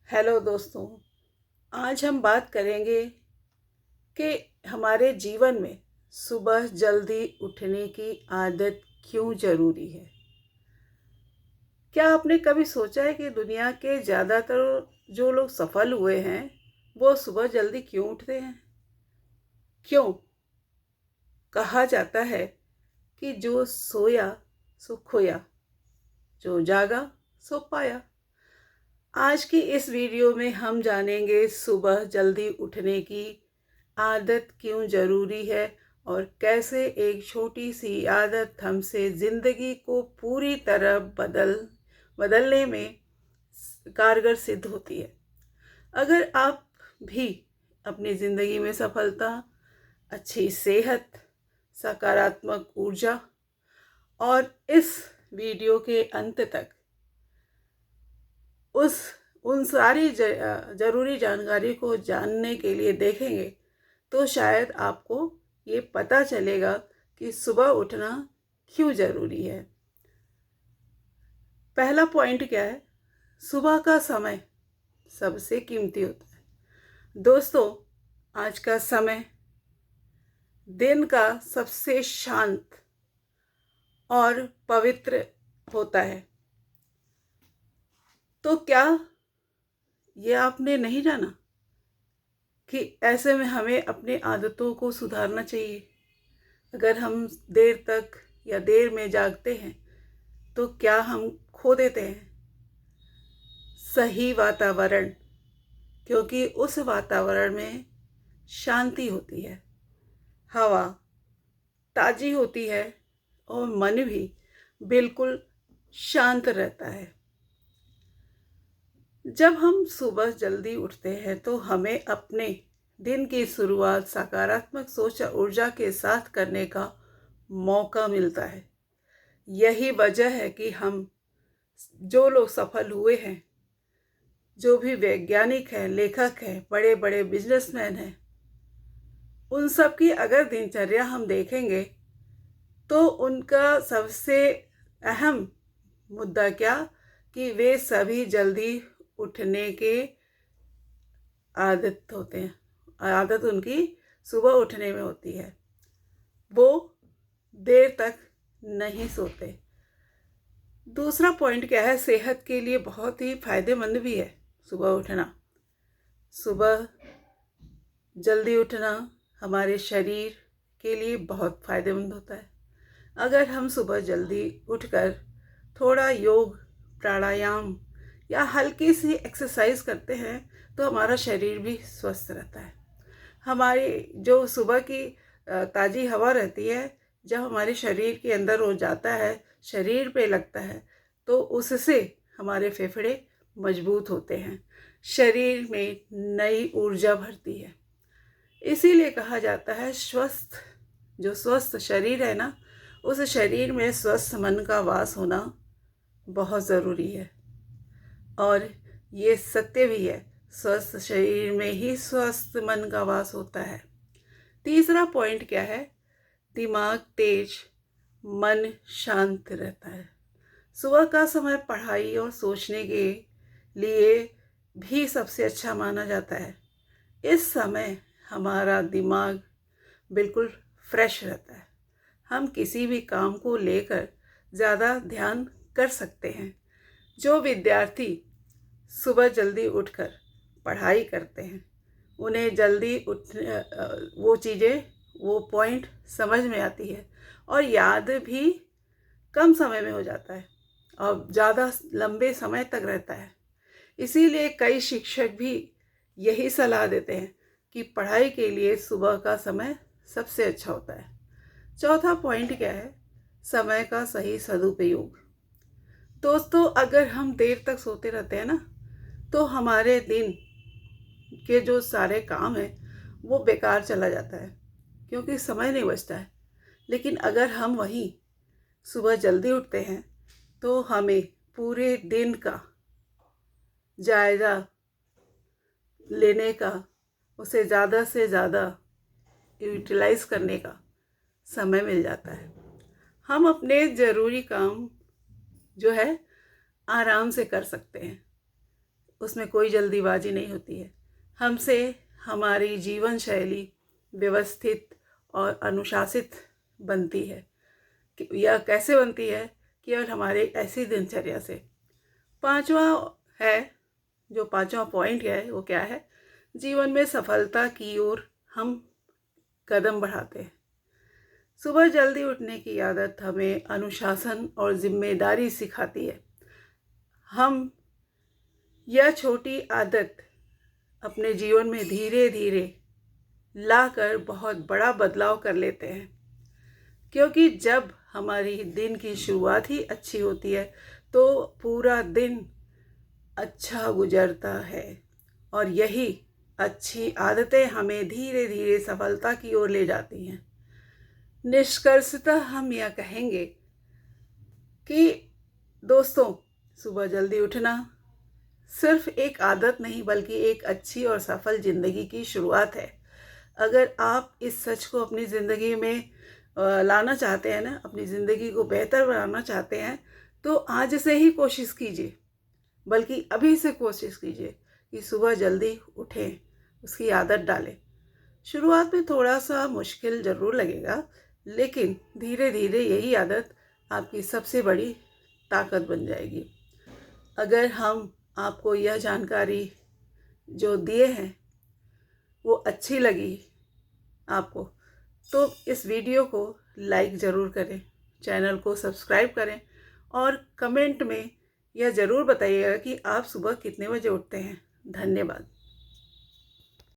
Hello दोस्तों। आज हम बात करेंगे कि हमारे जीवन में सुबह जल्दी उठने की आदत क्यों ज़रूरी है। क्या आपने कभी सोचा है कि दुनिया के ज़्यादातर जो लोग सफल हुए हैं वो सुबह जल्दी क्यों उठते हैं? क्यों? कहा जाता है कि जो सोया सो खोया, जो जागा सो पाया। आज की इस वीडियो में हम जानेंगे सुबह जल्दी उठने की आदत क्यों ज़रूरी है और कैसे एक छोटी सी आदत हमसे ज़िंदगी को पूरी तरह बदलने में कारगर सिद्ध होती है। अगर आप भी अपनी ज़िंदगी में सफलता, अच्छी सेहत, सकारात्मक ऊर्जा और इस वीडियो के अंत तक उन सारी ज़रूरी जानकारी को जानने के लिए देखेंगे तो शायद आपको ये पता चलेगा कि सुबह उठना क्यों ज़रूरी है। पहला पॉइंट क्या है? सुबह का समय सबसे कीमती होता है। दोस्तों, आज का समय दिन का सबसे शांत और पवित्र होता है। तो क्या ये आपने नहीं जाना कि ऐसे में हमें अपनी आदतों को सुधारना चाहिए। अगर हम देर तक या देर में जागते हैं तो क्या हम खो देते हैं सही वातावरण, क्योंकि उस वातावरण में शांति होती है, हवा ताजी होती है और मन भी बिल्कुल शांत रहता है। जब हम सुबह जल्दी उठते हैं तो हमें अपने दिन की शुरुआत सकारात्मक सोच और ऊर्जा के साथ करने का मौका मिलता है। यही वजह है कि हम जो लोग सफल हुए हैं, जो भी वैज्ञानिक हैं, लेखक हैं, बड़े बड़े बिजनेसमैन हैं, उन सब की अगर दिनचर्या हम देखेंगे तो उनका सबसे अहम मुद्दा क्या कि वे सभी जल्दी उठने के आदत होते हैं। आदत उनकी सुबह उठने में होती है। वो देर तक नहीं सोते। दूसरा पॉइंट क्या है? सेहत के लिए बहुत ही फायदेमंद भी है सुबह उठना। सुबह जल्दी उठना हमारे शरीर के लिए बहुत फायदेमंद होता है। अगर हम सुबह जल्दी उठकर थोड़ा योग, प्राणायाम या हल्की सी एक्सरसाइज करते हैं तो हमारा शरीर भी स्वस्थ रहता है। हमारी जो सुबह की ताज़ी हवा रहती है, जब हमारे शरीर के अंदर हो जाता है, शरीर पे लगता है, तो उससे हमारे फेफड़े मजबूत होते हैं, शरीर में नई ऊर्जा भरती है। इसीलिए कहा जाता है जो स्वस्थ शरीर है ना, उस शरीर में स्वस्थ मन का वास होना बहुत ज़रूरी है। और ये सत्य भी है, स्वस्थ शरीर में ही स्वस्थ मन का वास होता है। तीसरा पॉइंट क्या है? दिमाग तेज, मन शांत रहता है। सुबह का समय पढ़ाई और सोचने के लिए भी सबसे अच्छा माना जाता है। इस समय हमारा दिमाग बिल्कुल फ्रेश रहता है। हम किसी भी काम को लेकर ज़्यादा ध्यान कर सकते हैं। जो विद्यार्थी सुबह जल्दी उठकर पढ़ाई करते हैं, उन्हें जल्दी वो पॉइंट समझ में आती है और याद भी कम समय में हो जाता है और ज़्यादा लंबे समय तक रहता है। इसीलिए कई शिक्षक भी यही सलाह देते हैं कि पढ़ाई के लिए सुबह का समय सबसे अच्छा होता है। चौथा पॉइंट क्या है? समय का सही सदुपयोग। दोस्तों, अगर हम देर तक सोते रहते हैं ना, तो हमारे दिन के जो सारे काम हैं वो बेकार चला जाता है, क्योंकि समय नहीं बचता है। लेकिन अगर हम वहीं सुबह जल्दी उठते हैं तो हमें पूरे दिन का जायज़ा लेने का, उसे ज़्यादा से ज़्यादा यूटिलाइज करने का समय मिल जाता है। हम अपने ज़रूरी काम जो है आराम से कर सकते हैं। उसमें कोई जल्दीबाजी नहीं होती है। हमसे हमारी जीवन शैली व्यवस्थित और अनुशासित बनती है। यह कैसे बनती है? केवल हमारे ऐसी दिनचर्या से। पांचवा पॉइंट है वो क्या है? जीवन में सफलता की ओर हम कदम बढ़ाते हैं। सुबह जल्दी उठने की आदत हमें अनुशासन और जिम्मेदारी सिखाती है। हम यह छोटी आदत अपने जीवन में धीरे धीरे लाकर बहुत बड़ा बदलाव कर लेते हैं, क्योंकि जब हमारी दिन की शुरुआत ही अच्छी होती है तो पूरा दिन अच्छा गुजरता है, और यही अच्छी आदतें हमें धीरे धीरे सफलता की ओर ले जाती हैं। निष्कर्षतः हम यह कहेंगे कि दोस्तों, सुबह जल्दी उठना सिर्फ एक आदत नहीं बल्कि एक अच्छी और सफल ज़िंदगी की शुरुआत है। अगर आप इस सच को अपनी ज़िंदगी में लाना चाहते हैं ना, अपनी ज़िंदगी को बेहतर बनाना चाहते हैं, तो आज से ही कोशिश कीजिए, बल्कि अभी से कोशिश कीजिए कि सुबह जल्दी उठें, उसकी आदत डालें। शुरुआत में थोड़ा सा मुश्किल ज़रूर लगेगा, लेकिन धीरे धीरे यही आदत आपकी सबसे बड़ी ताकत बन जाएगी। अगर हम आपको यह जानकारी जो दिए हैं वो अच्छी लगी आपको, तो इस वीडियो को लाइक ज़रूर करें, चैनल को सब्सक्राइब करें और कमेंट में यह ज़रूर बताइएगा कि आप सुबह कितने बजे उठते हैं। धन्यवाद।